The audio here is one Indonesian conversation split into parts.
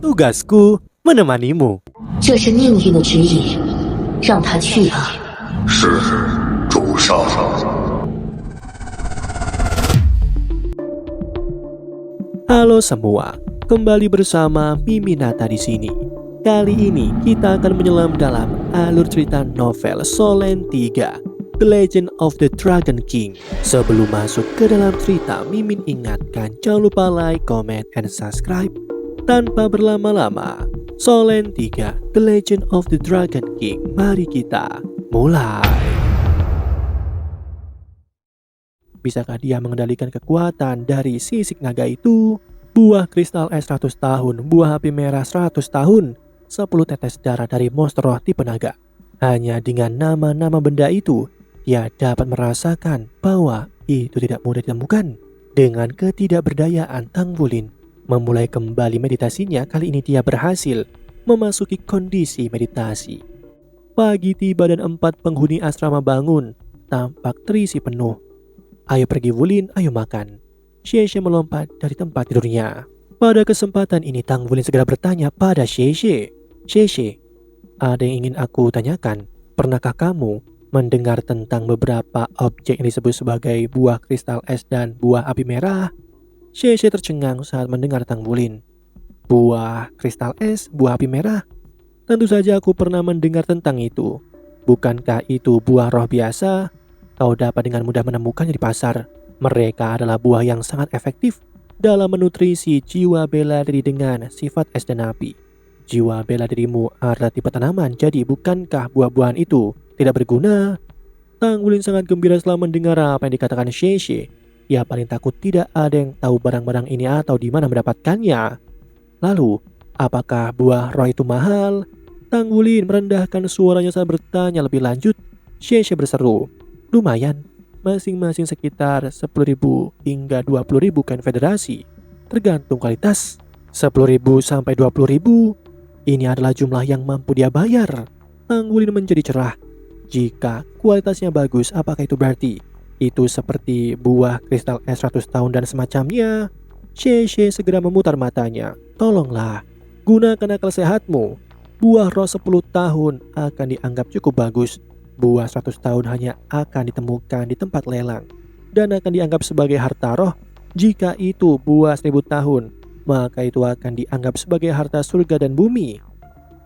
Tugasku menemanimu. 这是命运的指引，让他去吧。是，主上。Halo semua, kembali bersama Miminata di sini. Kali ini kita akan menyelam dalam alur cerita novel Solen 3, The Legend of the Dragon King. Sebelum masuk ke dalam cerita, Mimin ingatkan jangan lupa like, comment, and subscribe. Tanpa berlama-lama, Solen 3, The Legend of the Dragon King. Mari kita mulai. Bisakah dia mengendalikan kekuatan dari sisik naga itu? Buah kristal es 100 tahun, buah api merah 100 tahun, 10 tetes darah dari monster roh tipe naga. Hanya dengan nama-nama benda itu, dia dapat merasakan bahwa itu tidak mudah ditemukan. Dengan ketidakberdayaan Tang Wulin memulai kembali meditasinya, kali ini dia berhasil memasuki kondisi meditasi. Pagi tiba dan 4 penghuni asrama bangun, tampak terisi penuh. Ayo pergi Wulin, ayo makan. Xie melompat dari tempat tidurnya. Pada kesempatan ini Tang Wulin segera bertanya pada Xie. Xie, ada yang ingin aku tanyakan. Pernahkah kamu mendengar tentang beberapa objek yang disebut sebagai buah kristal es dan buah api merah? Xie tercengang saat mendengar Tang Wulin. Buah kristal es, buah api merah? Tentu saja aku pernah mendengar tentang itu. Bukankah itu buah roh biasa? Kau dapat dengan mudah menemukannya di pasar. Mereka adalah buah yang sangat efektif dalam menutrisi jiwa bela diri dengan sifat es dan api. Jiwa bela dirimu adalah tipe tanaman, jadi bukankah buah-buahan itu tidak berguna? Tang Wulin sangat gembira setelah mendengar apa yang dikatakan Xie. Ia paling takut tidak ada yang tahu barang-barang ini atau di mana mendapatkannya. Lalu, apakah buah roh itu mahal? Tang Wulin merendahkan suaranya saat bertanya lebih lanjut. Xie berseru, lumayan. Masing-masing sekitar 10.000 hingga 20.000 kain federasi, tergantung kualitas. 10.000 sampai 20.000, ini adalah jumlah yang mampu dia bayar. Tang Wulin menjadi cerah. Jika kualitasnya bagus, apakah itu berarti itu seperti buah kristal es 100 tahun dan semacamnya? Xie segera memutar matanya. Tolonglah, gunakan akal sehatmu. Buah roh 10 tahun akan dianggap cukup bagus. Buah 100 tahun hanya akan ditemukan di tempat lelang dan akan dianggap sebagai harta roh. Jika itu buah 1000 tahun, maka itu akan dianggap sebagai harta surga dan bumi.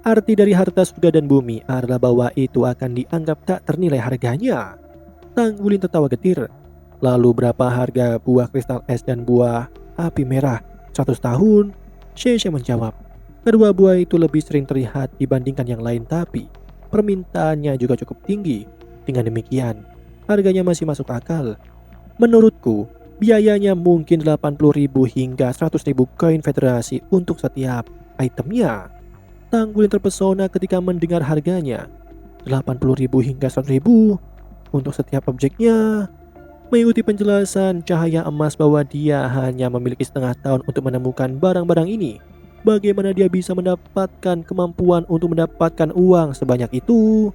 Arti dari harta surga dan bumi adalah bahwa itu akan dianggap tak ternilai harganya. Tang Wulin tertawa getir. Lalu berapa harga buah kristal es dan buah api merah 100 tahun? Xie menjawab. Kedua buah itu lebih sering terlihat dibandingkan yang lain, tapi permintaannya juga cukup tinggi. Dengan demikian, harganya masih masuk akal. Menurutku, biayanya mungkin 80.000 hingga 100.000 koin federasi untuk setiap itemnya. Tang Wulin terpesona ketika mendengar harganya. 80.000 hingga 100.000 untuk setiap objeknya. Mengikuti penjelasan cahaya emas bahwa dia hanya memiliki setengah tahun untuk menemukan barang-barang ini. Bagaimana dia bisa mendapatkan kemampuan untuk mendapatkan uang sebanyak itu?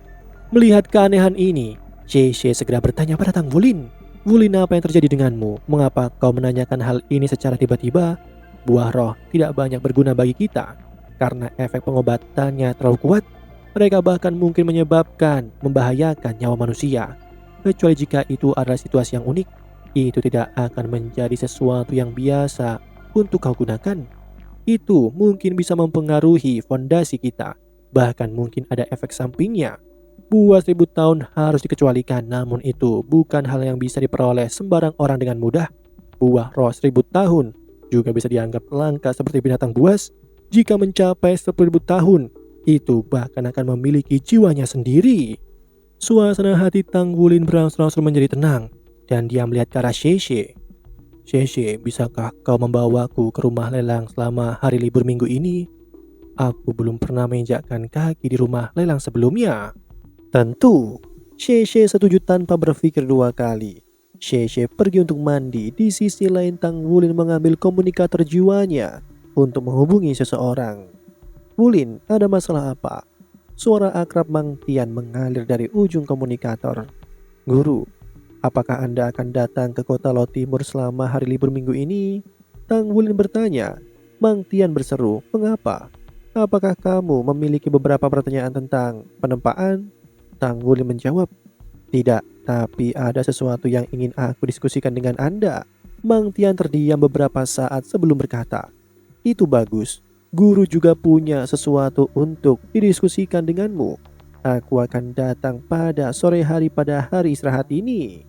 Melihat keanehan ini, Xie segera bertanya pada Tang Wulin. Wulin, apa yang terjadi denganmu? Mengapa kau menanyakan hal ini secara tiba-tiba? Buah roh tidak banyak berguna bagi kita karena efek pengobatannya terlalu kuat. Mereka bahkan mungkin membahayakan nyawa manusia. Kecuali jika itu adalah situasi yang unik, itu tidak akan menjadi sesuatu yang biasa untuk kau gunakan. Itu mungkin bisa mempengaruhi fondasi kita. Bahkan mungkin ada efek sampingnya. Buah 1000 tahun harus dikecualikan, namun itu bukan hal yang bisa diperoleh sembarang orang dengan mudah. Buah roh 1000 tahun juga bisa dianggap langka seperti binatang buas. Jika mencapai 10.000 tahun, itu bahkan akan memiliki jiwanya sendiri. Suasana hati Tang Wulin berangsur-angsur menjadi tenang, dan dia melihat ke arah Xie. Xie, bisakah kau membawaku ke rumah lelang selama hari libur minggu ini? Aku belum pernah menginjakkan kaki di rumah lelang sebelumnya. Tentu, Xie setuju tanpa berpikir dua kali. Xie pergi untuk mandi. Di sisi lain Tang Wulin mengambil komunikator jiwanya untuk menghubungi seseorang. Wulin, ada masalah apa? Suara akrab Mang Tian mengalir dari ujung komunikator. Guru, apakah Anda akan datang ke kota Lo Timur selama hari libur minggu ini? Tang Wulin bertanya. Mang Tian berseru, "Mengapa? Apakah kamu memiliki beberapa pertanyaan tentang penempaan?" Tang Wulin menjawab, "Tidak, tapi ada sesuatu yang ingin aku diskusikan dengan Anda." Mang Tian terdiam beberapa saat sebelum berkata, "Itu bagus. Guru juga punya sesuatu untuk didiskusikan denganmu. Aku akan datang pada sore hari pada hari istirahat ini."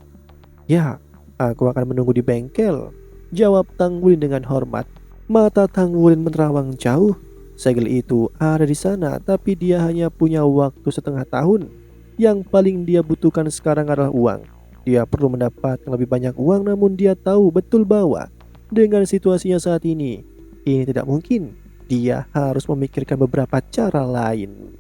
"Ya, aku akan menunggu di bengkel," jawab Tang Wulin dengan hormat. Mata Tang Wulin menerawang jauh. Segel itu ada di sana, tapi dia hanya punya waktu setengah tahun. Yang paling dia butuhkan sekarang adalah uang. Dia perlu mendapatkan lebih banyak uang, namun dia tahu betul bahwa dengan situasinya saat ini tidak mungkin. Dia harus memikirkan beberapa cara lain.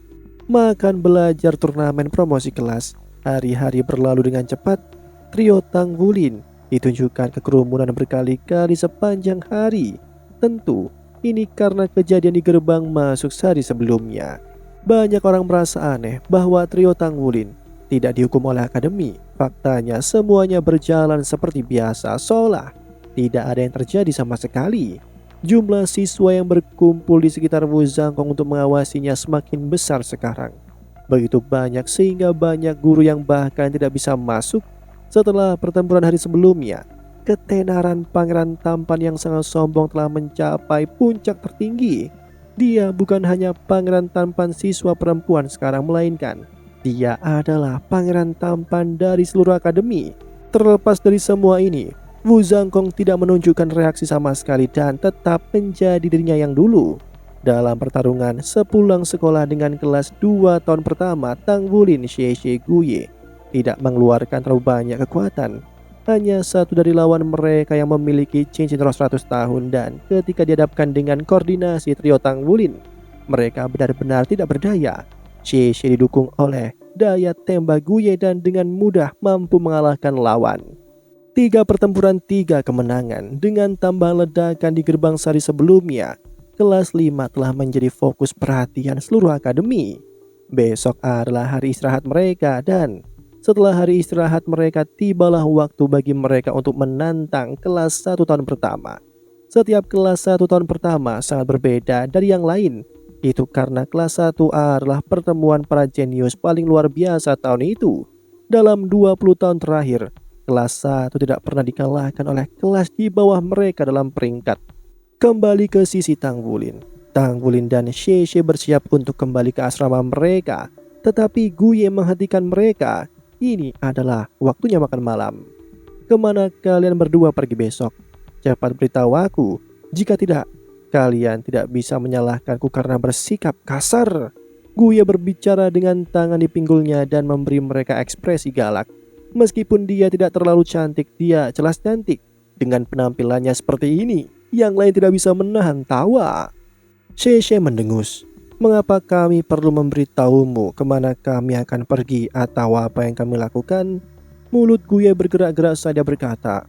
Makan, belajar, turnamen, promosi kelas. Hari-hari berlalu dengan cepat. Trio Tang Wulin ditunjukkan ke kerumunan berkali-kali sepanjang hari. Tentu ini karena kejadian di gerbang masuk sehari sebelumnya. Banyak orang merasa aneh bahwa trio Tang Wulin tidak dihukum oleh akademi. Faktanya semuanya berjalan seperti biasa, seolah tidak ada yang terjadi sama sekali. Jumlah siswa yang berkumpul di sekitar Wu Zhangkong untuk mengawasinya semakin besar sekarang. Begitu banyak sehingga banyak guru yang bahkan tidak bisa masuk. Setelah pertempuran hari sebelumnya, ketenaran pangeran tampan yang sangat sombong telah mencapai puncak tertinggi. Dia bukan hanya pangeran tampan siswa perempuan sekarang, melainkan dia adalah pangeran tampan dari seluruh akademi. Terlepas dari semua ini, Wu Zhangkong tidak menunjukkan reaksi sama sekali dan tetap menjadi dirinya yang dulu. Dalam pertarungan sepulang sekolah dengan kelas 2 tahun pertama, Tang Wulin Xie Guye tidak mengeluarkan terlalu banyak kekuatan. Hanya satu dari lawan mereka yang memiliki cincin roh 100 tahun, dan ketika dihadapkan dengan koordinasi trio Tang Wulin, mereka benar-benar tidak berdaya. Xie didukung oleh daya tembak Guye dan dengan mudah mampu mengalahkan lawan. 3 pertempuran 3 kemenangan dengan tambahan ledakan di gerbang sari sebelumnya. Kelas 5 telah menjadi fokus perhatian seluruh akademi. Besok adalah hari istirahat mereka, dan setelah hari istirahat mereka, tibalah waktu bagi mereka untuk menantang kelas 1 tahun pertama. Setiap kelas 1 tahun pertama sangat berbeda dari yang lain. Itu karena kelas 1A adalah pertemuan para jenius paling luar biasa tahun itu. Dalam 20 tahun terakhir, kelas 1 tidak pernah dikalahkan oleh kelas di bawah mereka dalam peringkat. Kembali ke sisi Tang Wulin. Tang Wulin dan Xie bersiap untuk kembali ke asrama mereka. Tetapi Guye menghentikan mereka. Ini adalah waktunya makan malam. Kemana kalian berdua pergi besok? Cepat beritahu aku. Jika tidak, kalian tidak bisa menyalahkanku karena bersikap kasar. Guye berbicara dengan tangan di pinggulnya dan memberi mereka ekspresi galak. Meskipun dia tidak terlalu cantik, dia jelas cantik. Dengan penampilannya seperti ini, yang lain tidak bisa menahan tawa. Xie mendengus. Mengapa kami perlu memberitahumu kemana kami akan pergi atau apa yang kami lakukan? Mulut Guye bergerak-gerak saja berkata,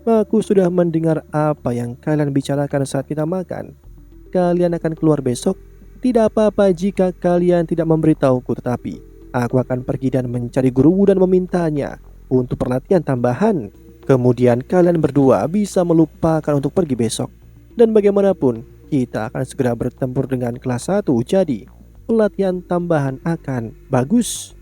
"Aku sudah mendengar apa yang kalian bicarakan saat kita makan. Kalian akan keluar besok. Tidak apa-apa jika kalian tidak memberitahuku, tetapi aku akan pergi dan mencari guru dan memintanya untuk perlatihan tambahan. Kemudian kalian berdua bisa melupakan untuk pergi besok. Dan bagaimanapun, kita akan segera bertempur dengan kelas 1, jadi pelatihan tambahan akan bagus."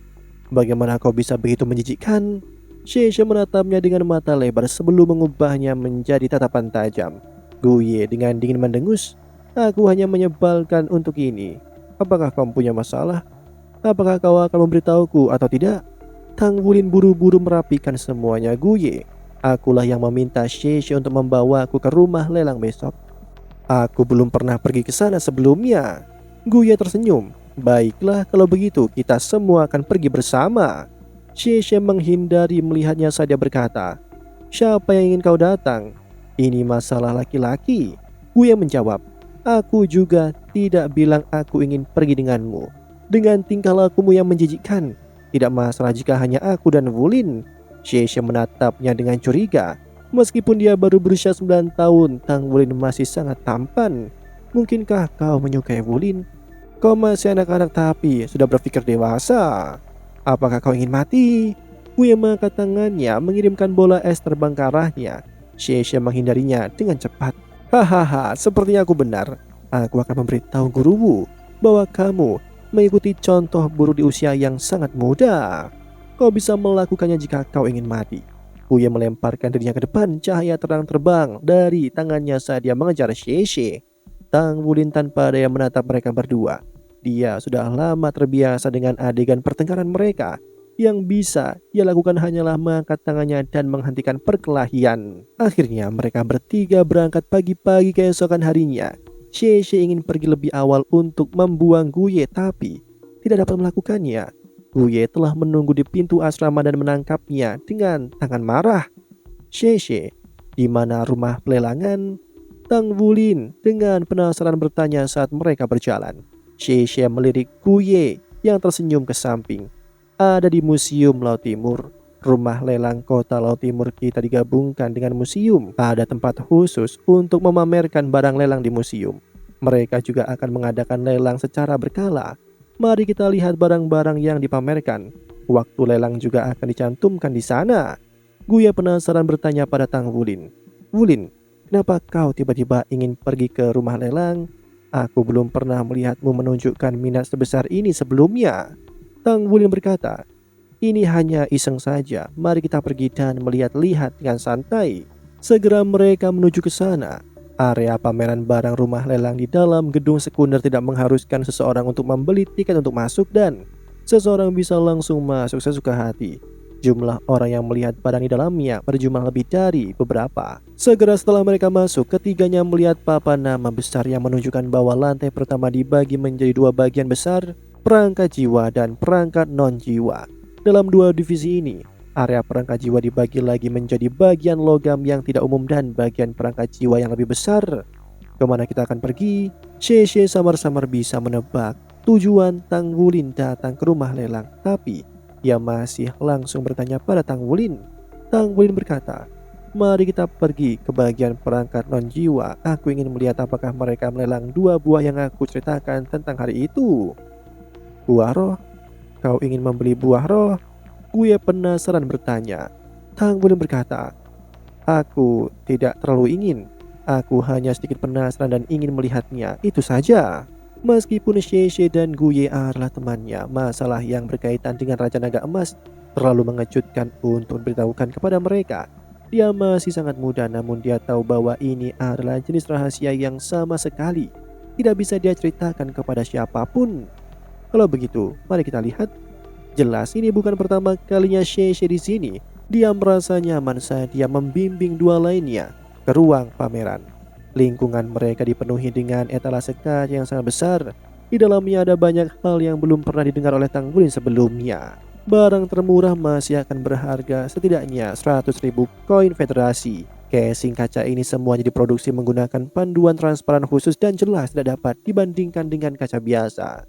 "Bagaimana kau bisa begitu menjijikkan?" Xie menatapnya dengan mata lebar sebelum mengubahnya menjadi tatapan tajam. Guye dengan dingin mendengus, "Aku hanya menyebalkan untuk ini. Apakah kau punya masalah? Apakah kau akan memberitahuku atau tidak?" Tang Wulin buru-buru merapikan semuanya. "Guye, akulah yang meminta Xie untuk membawaku ke rumah lelang besok. Aku belum pernah pergi ke sana sebelumnya." Guye tersenyum. "Baiklah, kalau begitu kita semua akan pergi bersama." Xie menghindari melihatnya saja berkata, "Siapa yang ingin kau datang? Ini masalah laki-laki." Guye menjawab, "Aku juga tidak bilang aku ingin pergi denganmu. Dengan tingkah lakumu yang menjijikkan, tidak masalah jika hanya aku dan Wulin." Xie menatapnya dengan curiga. Meskipun dia baru berusia 9 tahun, Tang Wulin masih sangat tampan. "Mungkinkah kau menyukai Wulin? Kau masih anak-anak tapi sudah berpikir dewasa. Apakah kau ingin mati?" Guye mengangkat tangannya mengirimkan bola es terbang ke arahnya. Xie menghindarinya dengan cepat. Hahaha, sepertinya aku benar. Aku akan memberitahu gurumu bahwa kamu mengikuti contoh buruh di usia yang sangat muda. Kau bisa melakukannya jika kau ingin mati. Buya melemparkan dirinya ke depan, cahaya terang terbang dari tangannya saat dia mengejar Sheshe. Tang Wulin tanpa daya menatap mereka berdua. Dia sudah lama terbiasa dengan adegan pertengkaran mereka. Yang bisa dia lakukan hanyalah mengangkat tangannya dan menghentikan perkelahian. Akhirnya mereka bertiga berangkat pagi-pagi keesokan harinya. Sheshe ingin pergi lebih awal untuk membuang Guye, tapi tidak dapat melakukannya. Guye telah menunggu di pintu asrama dan menangkapnya dengan tangan marah. Sheshe, di mana rumah pelelangan? Tang Wulin dengan penasaran bertanya saat mereka berjalan. Sheshe melirik Guye yang tersenyum ke samping. Ada di Museum Laut Timur. Rumah lelang kota Laut Timur kita digabungkan dengan museum. Ada tempat khusus untuk memamerkan barang lelang di museum. Mereka juga akan mengadakan lelang secara berkala. Mari kita lihat barang-barang yang dipamerkan. Waktu lelang juga akan dicantumkan di sana. Guya penasaran bertanya pada Tang Wulin. Wulin, kenapa kau tiba-tiba ingin pergi ke rumah lelang? Aku belum pernah melihatmu menunjukkan minat sebesar ini sebelumnya. Tang Wulin berkata, ini hanya iseng saja. Mari kita pergi dan melihat-lihat dengan santai. Segera mereka menuju ke sana. Area pameran barang rumah lelang di dalam gedung sekunder tidak mengharuskan seseorang untuk membeli tiket untuk masuk dan seseorang bisa langsung masuk sesuka hati. Jumlah orang yang melihat barang di dalamnya berjumlah lebih dari beberapa. Segera setelah mereka masuk, ketiganya melihat papan nama besar yang menunjukkan bahwa lantai pertama dibagi menjadi dua bagian besar, perangkat jiwa dan perangkat non-jiwa. Dalam dua divisi ini, area perangkat jiwa dibagi lagi menjadi bagian logam yang tidak umum dan bagian perangkat jiwa yang lebih besar. Kemana kita akan pergi? Sheshe samar-samar bisa menebak tujuan Tang Wulin datang ke rumah lelang, tapi dia masih langsung bertanya pada Tang Wulin. Tang Wulin berkata, mari kita pergi ke bagian perangkat non-jiwa. Aku ingin melihat apakah mereka melelang dua buah yang aku ceritakan tentang hari itu. Buah roh? Kau ingin membeli buah roh? Gue penasaran bertanya. Tang Wulin berkata, aku tidak terlalu ingin. Aku hanya sedikit penasaran dan ingin melihatnya, itu saja. Meskipun Sheshe dan Guye adalah temannya, masalah yang berkaitan dengan Raja Naga Emas terlalu mengejutkan untuk diberitahukan kepada mereka. Dia masih sangat muda, namun dia tahu bahwa ini adalah jenis rahasia yang sama sekali tidak bisa dia ceritakan kepada siapapun. Kalau begitu, mari kita lihat. Jelas ini bukan pertama kalinya Sheshe di sini. Dia merasa nyaman saat dia membimbing dua lainnya ke ruang pameran. Lingkungan mereka dipenuhi dengan etalase kaca yang sangat besar. Di dalamnya ada banyak hal yang belum pernah didengar oleh Tang Wulin sebelumnya. Barang termurah masih akan berharga setidaknya 100.000 koin federasi. Casing kaca ini semuanya diproduksi menggunakan panduan transparan khusus dan jelas tidak dapat dibandingkan dengan kaca biasa.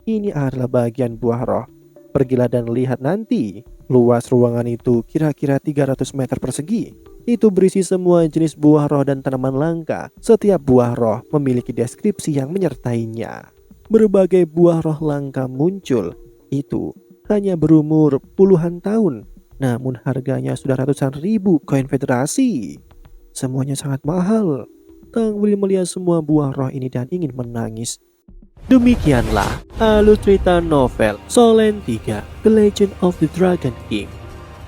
Ini adalah bagian buah roh. Pergilah dan lihat nanti. Luas ruangan itu kira-kira 300 meter persegi. Itu berisi semua jenis buah roh dan tanaman langka. Setiap buah roh memiliki deskripsi yang menyertainya. Berbagai buah roh langka muncul. Itu hanya berumur puluhan tahun, namun harganya sudah ratusan ribu koin federasi. Semuanya sangat mahal. Tang Wulin melihat semua buah roh ini dan ingin menangis. Demikianlah alur cerita novel Solen 3 The Legend of the Dragon King.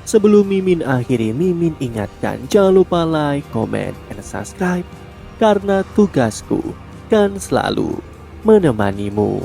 Sebelum Mimin akhiri, Mimin ingatkan jangan lupa like, comment, and subscribe, karena tugasku kan selalu menemanimu.